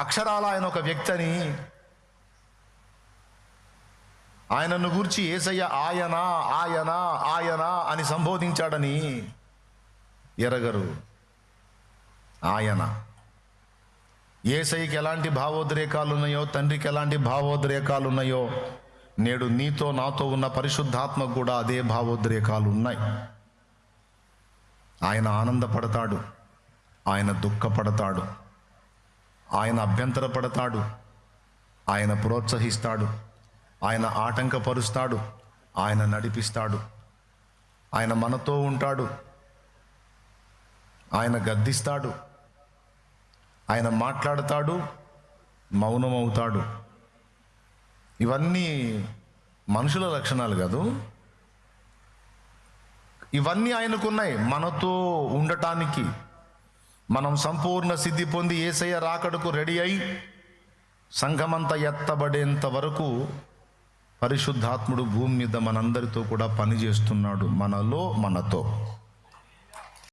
అక్షరాల ఆయన ఒక వ్యక్తి అని, ఆయనను గూర్చి యేసయ్య ఆయన ఆయన ఆయన అని సంబోధించాడని ఎరగరు. ఆయన యేసయ్యకి ఎలాంటి భావోద్రేకాలు ఉన్నాయో, తండ్రికి ఎలాంటి భావోద్రేకాలు ఉన్నాయో, నేడు నీతో నాతో ఉన్న పరిశుద్ధాత్మకు కూడా అదే భావోద్రేకాలు ఉన్నాయి. ఆయన ఆనందపడతాడు, ఆయన దుఃఖపడతాడు, ఆయన అభ్యంతరపడతాడు, ఆయన ప్రోత్సహిస్తాడు, ఆయన ఆటంకపరుస్తాడు, ఆయన నడిపిస్తాడు, ఆయన మనతో ఉంటాడు, ఆయన గద్దిస్తాడు, ఆయన మాట్లాడతాడు, మౌనమవుతాడు. ఇవన్నీ మనుషుల లక్షణాలు కాదు, ఇవన్నీ ఆయనకున్నాయి. మనతో ఉండటానికి మనం సంపూర్ణ సిద్ధి పొంది యేసయ్య రాకడకు రెడీ అయి సంఘమంతా ఎత్తబడేంత వరకు పరిశుద్ధాత్ముడు భూమి మీద మనందరితో కూడా పనిచేస్తున్నాడు, మనలో మనతో.